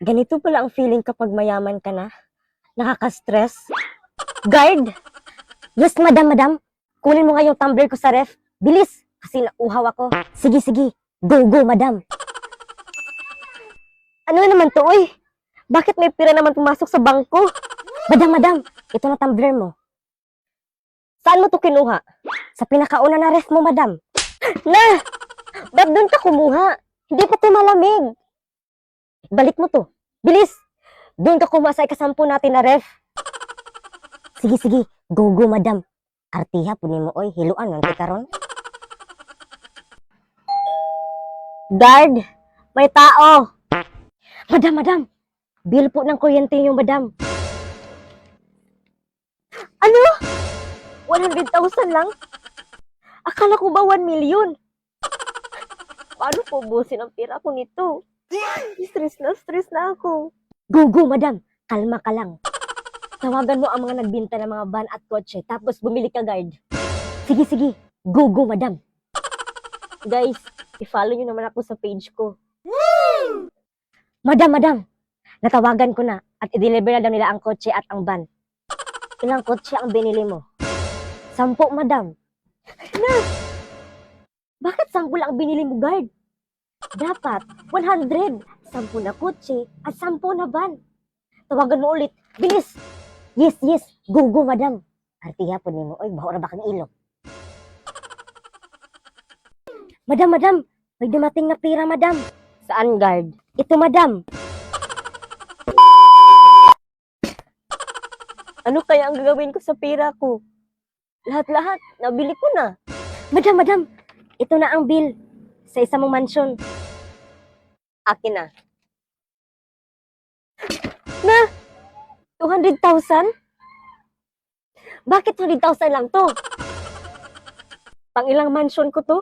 Ganito pala ang feeling kapag mayaman ka na. Nakaka-stress. Guard! Yes, madam. Kunin mo nga yung tumbler ko sa ref. Bilis! Kasi nauhaw ako. Sige. Go, madam. Ano naman to, oy? Bakit may pira naman pumasok sa bangko? Madam. Ito na tumbler mo. Saan mo to kinuha? Sa pinakauna na ref mo, madam. Na! Ba't doon ka kumuha? Hindi pa to malamig. Balik mo to. Bilis! Doon ka kumuha sa ikasampu natin na ref. Sige. Go, madam. Artiha, punin mo, oy. Hiluan ng karon. Guard! May tao! Madam! Bill po ng kuryente niyo, madam. Ano? 100,000 lang? Akala ko ba 1 million? Paano po busin ang pira ko nito? Stress na ako. Go, madam. Kalma ka lang. Tawagan mo ang mga nagbinta ng mga van at kotse, tapos bumili ka, guard. Sige. Go, madam. Guys, i-follow nyo naman ako sa page ko. Madam. Natawagan ko na at i-deliver na daw nila ang kotse at ang van. Ilang kotse ang binili mo? 10, madam. Na! Bakit 10 lang ang binili mo, guard? Dapat 100. 10 na kotse at 10 na van. Tawagan mo ulit. Bilis! Yes. Go, madam. Artiha po mo. Oy, bahura ba kang ilok? Madam. May dumating na pira, madam. Saan, guard? Ito, madam. Ano kaya ang gagawin ko sa pira ko? Lahat, nabili ko na. Madam. Ito na ang bill sa isa mong mansion. Akin na. Na! 200,000? Bakit 200,000 lang to? Pang ilang mansion ko to?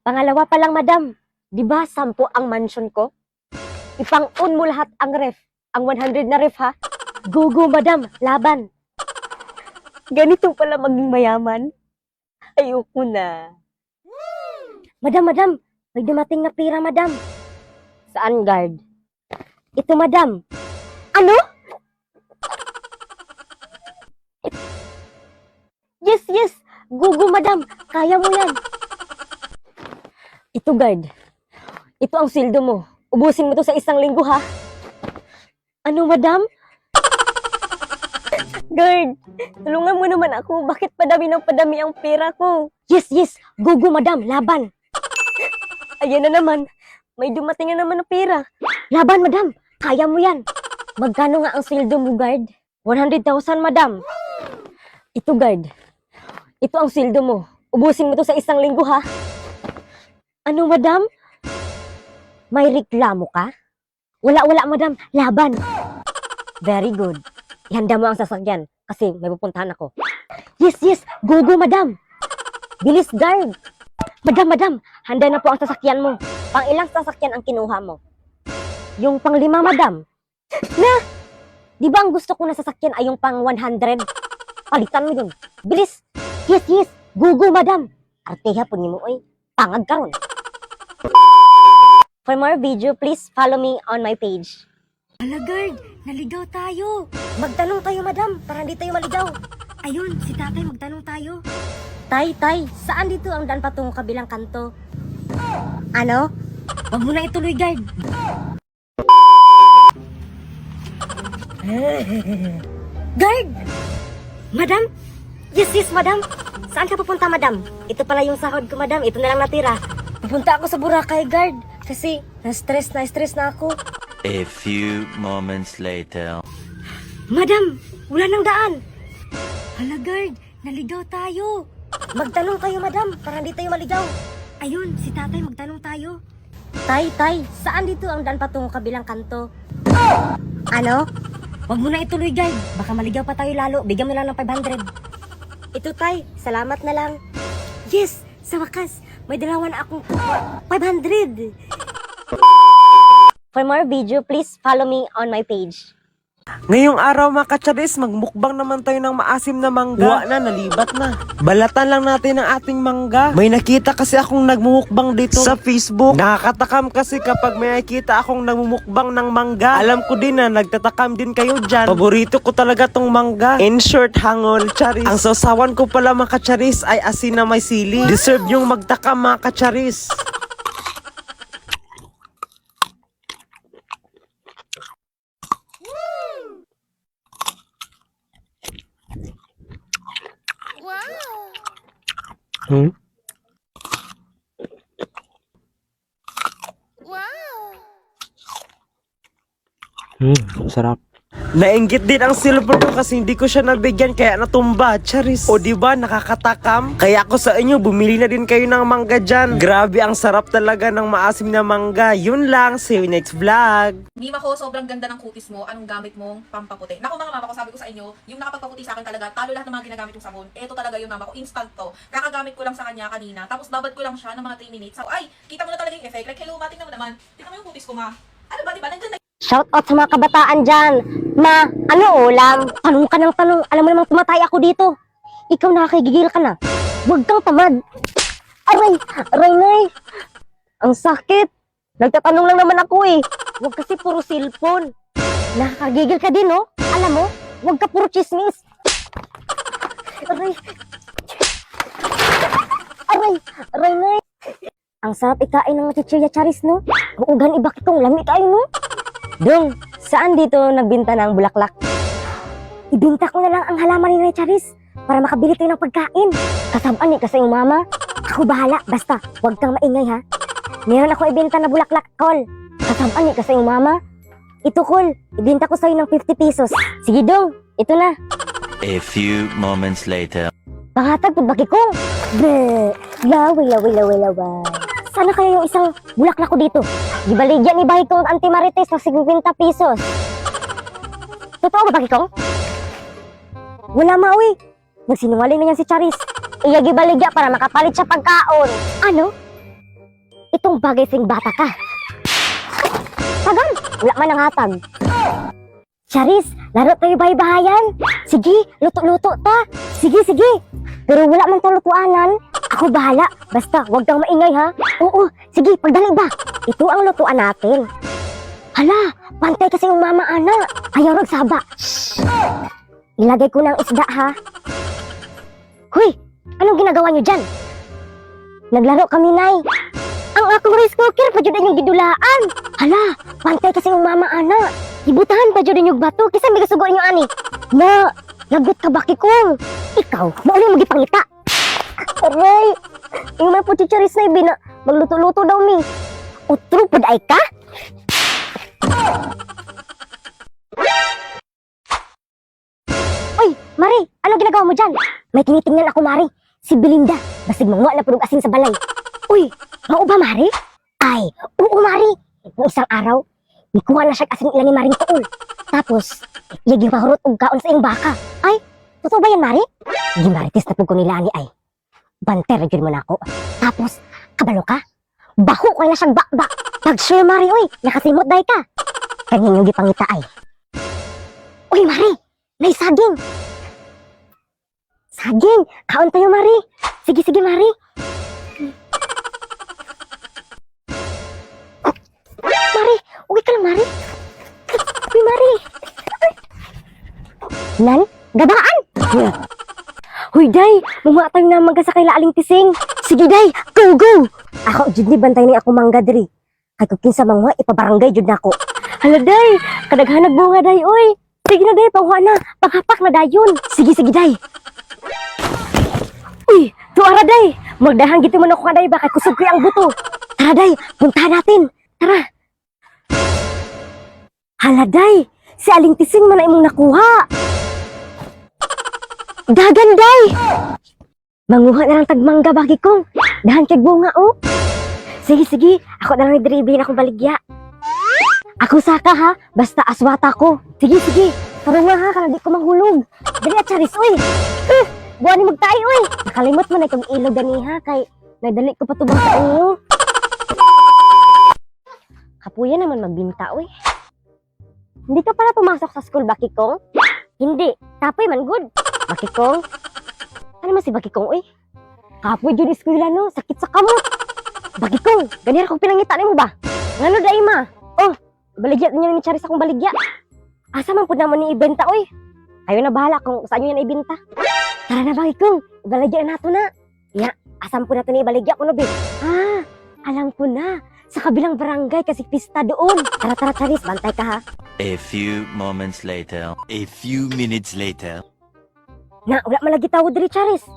Pangalawa pa lang, madam. Diba 10 ang mansion ko? Ipang-on mo lahat ang ref. Ang 100 na ref, ha? Go, madam. Laban. Ganito pala maging mayaman. Ayoko na. Madam. May dumating na pira, madam. Saan, guard? Ito, madam. Ano? Yes. Go, madam. Kaya mo yan. Ito, guard. Ito ang sildo mo. Ubusin mo to sa 1 linggo, ha? Ano, madam? Guard, tulungan mo naman ako. Bakit padami ang pera ko? Yes. Go, madam. Laban. Ayan na naman. May dumating na naman na pera. Laban, madam. Kaya mo yan. Magkano nga ang sildo mo, guard? 100,000, madam. Ito, guard. Ito ang sildo mo. Ubusin mo to sa 1 linggo, ha? Ano, madam? May reklamo ka? Wala, madam. Laban. Very good. Ihanda mo ang sasakyan kasi may pupuntahan ako. Yes. Go, madam. Bilis, guard. Madam. Handa na po ang sasakyan mo. Pang ilang sasakyan ang kinuha mo? Yung pang 5, madam. Na! Di ba ang gusto ko na sasakyan ay yung pang 100? Palitan mo yun. Bilis. Yes. Go, madam. Arteha po ni mo, oy. Pangag karon. For more video, please follow me on my page. Hala, guard, naligaw tayo. Magtanong tayo, madam, para hindi tayo maligaw. Ayun, si tatay, magtanong tayo. Tay, saan dito ang daan patungong kabilang kanto? Ano? Huwag mo na ituloy, guard. Guard! Madam? Yes, madam. Saan ka pupunta, madam? Ito pala yung sahod ko, madam. Ito na lang natira. Pupunta ako sa Boracay, guard. Kasi na-stress na ako. A few moments later. Madam, wala nang daan. Hala, guard, naligaw tayo. Magtanong tayo, madam, para hindi tayo maligaw. Ayun, si tatay, magtanong tayo. Tay, saan dito ang daan patungong kabilang kanto? Ano? Huwag mo na ituloy, guard. Baka maligaw pa tayo lalo. Bigyan mo lang ng 500. Ito, tay. Salamat na lang. Yes! Sa wakas, may dalawa na akong 500. For more video, please follow me on my page. Ngayong araw mga kacharis, magmukbang naman tayo ng maasim na mangga. Na, nalibat na. Balatan lang natin ang ating mangga. May nakita kasi akong nagmumukbang dito sa Facebook. Nakakatakam kasi kapag may nakita akong nagmumukbang ng mangga. Alam ko din na nagtatakam din kayo dyan. Paborito ko talaga tong mangga. In short, hangol, charis. Ang sausawan ko pala mga kacharis ay asin na may sili. Deserve yung magtakam mga kacharis. Hmm? Sarap. Nainggit din ang silver ko kasi hindi ko siya nabigyan kaya natumba, charis. O diba, nakakatakam? Kaya ako sa inyo, bumili na din kayo ng mangga dyan. Grabe, ang sarap talaga ng maasim na mangga. Yun lang, see you next vlog. Mima ko, sobrang ganda ng kutis mo. Anong gamit mong pampaputi? Naku mga mama ko, sabi ko sa inyo, yung nakapagpaputi sa akin talaga, talo lahat ng mga ginagamit kong sabon. Ito talaga yung mama ko, instant to. Kakagamit ko lang sa kanya kanina, tapos babad ko lang siya ng mga 3 minutes. So, ay, kita mo na talaga yung effect. Like, hello, tingnan mo naman. Tingnan mo yung kutis ko, ma. Ano ba, diba? Nandyan na. Shout out sa mga kabataan dyan. Ma, ano ulam? Tanong ka ng tanong. Alam mo namang tumatay ako dito. Ikaw nakakigigil ka na. Huwag kang tamad. Aray, aray nay. Ang sakit. Nagtatanong lang naman ako eh. Huwag kasi puro cellphone. Nakakagigil ka din, no? Alam mo, huwag ka puro chismis. Aray. Aray, aray nay. Ang sarap ikain ng chichirya charis, no? Uugan ibak itong lami kayo, no? Dong, saan dito nagbinta ng bulaklak? Ibinta ko na lang ang halaman ni Charis para makabili tayo ng pagkain. Kasabaan ni kasi yung mama. Ako bahala, basta huwag kang maingay ha. Meron ako ibinta na bulaklak, Col. Kasabaan ni kasi yung mama. Ito, Col, ibinta ko sa'yo ng 50 pesos. Sige dong, ito na. A few moments later. Pangatag, pudbaki ko. Bleh, laway, laway, laway, laway. Sana kaya yung isang bulaklak ko dito. Gibaligyan ni Bahay kong Auntie Marites ng 50 pesos. Totoo ba, Bahay kong? Wala maui. Nagsinungaling na yan si Charis. Iya gibaligya para makapalit siya pagkaon. Ano? Itong bagay sing bata ka. Tagal, wala man ang hatag. Charis, laro tayo bahay-bahayan. Sige, luto-luto ta. Sige, sige. Pero wala man tayong lutuanan. Ako bahala. Basta, huwag kang maingay ha. Oo, sige, pagdali ba? Ito ang lutuan natin. Hala, pantay kasi yung mama ana. Ayaw ragsaba. Ilagay ko ng isda ha. Huy, anong ginagawa niyo dyan? Naglaro kami, Nay. Ang akong rice cooker, pa dyan yung gidulaan. Hala, pantay kasi yung mama ana. Ibutahan pa dyan yung bato, kisa may kasugoin yung ani. Na, lagot ka baki kong. Ikaw, mauli mo gipangita. Aray, yung may puchicharis na ibina, magluto-luto daw mi. Utro, paday ka? Uy, Mari, ano ginagawa mo dyan? May tinitingnan ako, Mari. Si Belinda, basig mangwa na purog asin sa balay. Uy, mao ba, Mari? Ay, oo, Mari. Noong isang araw, ikuha na siya asin ilan ni Maring Tuol. Tapos, iyagi pahurot og kaon sa iyong baka. Ay, totoo ba yan, Mari? Hindi, Marites na pug ko nila ani ay. Banter, yun mo na ako. Tapos, kabalo ka? Baho ko na siyang bakba. Pag-sure, Mari, uy, nakasimot dahi ka. Kanyang yung gipangita ay. Uy, Mari, may saging. Saging, kaon tayo, Mari. Sige, sige, Mari. Mari, uwi ka lang, Mari. Uy, Mari. Nan, gabaan. Huy, Day, mga tayo na magkasakay la aling tising. Sige, Day, go, go! Ako, jud ni bantay ni ako mangga diri. Kay kung kinsa mga ipabarangay jud nako. Hala, Day, kadaghanag bunga, Day, oy. Sige na, Day, panghuwa na. Panghapak na dayon. Sige, sige, Day. Uy, tuara, Day. Magdahan gito man ako ka, Day, baka kusog ko ang buto. Tara, Day, puntahan natin. Tara. Hala, Day, si aling tising man na imong nakuha. Dagan, Day! Manguha na lang tagmangga bagi kong. Dahan kay bunga, oh. Sige, sige. Ako na lang i-dribbling akong baligya. Ako saka, ha? Basta aswata ko. Sige, sige. Tara nga, ha? Kana di ko manghulog. Dali at charis, uy. Buwan ni magtayo, uy. Nakalimot man na itong ilog gani, ha? Kay nadali ko patubang sa inyo. Kapuya naman magbinta, uy. Hindi ka pala pumasok sa school, Bakikong? Hindi. Tapoy man, good. Bakikong? Ano man si Bakikong, uy? Kapoy dyan eskwela, no? Sakit sa kamot. Bakikong, ganyan akong pinangita mo ba? Ngano da ima? Oh, baligya niya ni Charis akong baligya. Asa man po naman ni ibenta, uy? Kayo na bahala kung saan nyo yan ibenta. Tara na, Bakikong. Ibaligya na nato na. Ya, asam po nato ni ibaligya ko, no, babe? Ah, alam ko na. Sa kabilang barangay kasi pista doon. Tara, tara, Charis. Bantay ka, ha? A few moments later. A few minutes later. Na, wala malagi tawod diri, Charis.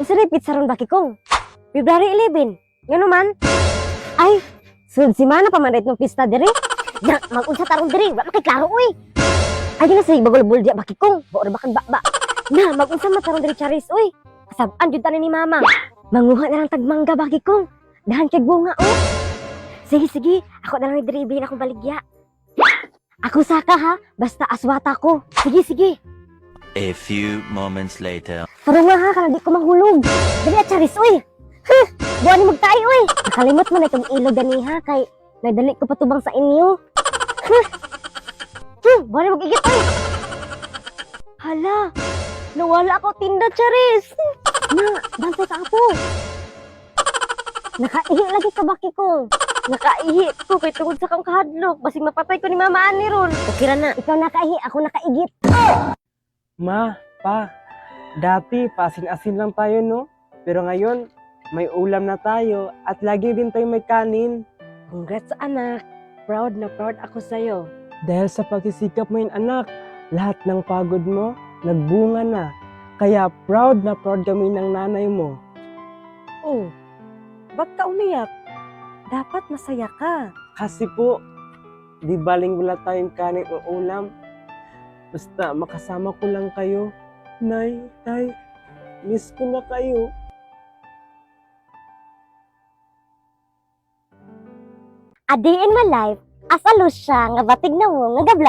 Usa repeat saron, Bakikong. February 11. Ngano man? Ay, sunod si Mana pa man rin ng pista diri. Na, mag-unsa tarong diri. Wala makiklaro, uy. Ay, di na sa bagol-bul diya, Bakikong. Baor bakan ba. Na, mag-unsa matarong diri, Charis, uy. Kasabaan jud tanan ni Mama. Manguha na lang tagmangga, Bakikong. Dahan kay bunga, oh. Sige. Ako na lang diri bilhin akong baligya. Ako saka, ha. Basta aswata ko. Sige. A few moments later. Pero nga, ha. Kana di ko mahulog. Dali, Charis, uy. Huh, buwan ni magtayo, uy. Nakalimot man itong ilog gani, ha. Kay nadali ko patubang sa inyo. Buwan ni mag-igit, uy. Hala. Nawala ako tinda, Charis. Na, bantay ka ako. Nakaihi lagi ka, Bakikong. Nakaihi ko kay tungod sa kang kahadlok. Basig mapatay ko ni Mama Ani ron. Okay ra na. Ikaw nakaihi, ako nakaigit. Ma, pa, dati pasin-asin lang tayo, no? Pero ngayon, may ulam na tayo at lagi din tayo may kanin. Congrats, anak. Proud na proud ako sa'yo. Dahil sa pagsisikap mo yun, anak, lahat ng pagod mo, nagbunga na. Kaya proud na proud kami ng nanay mo. Oh, ba't ka umiyak? Dapat masaya ka. Kasi po, di baling wala tayong kanin o ulam. Basta makasama ko lang kayo. Nay, tay, miss ko na kayo. A day in my life, as a Lucia, nga batig na mo, nga gablag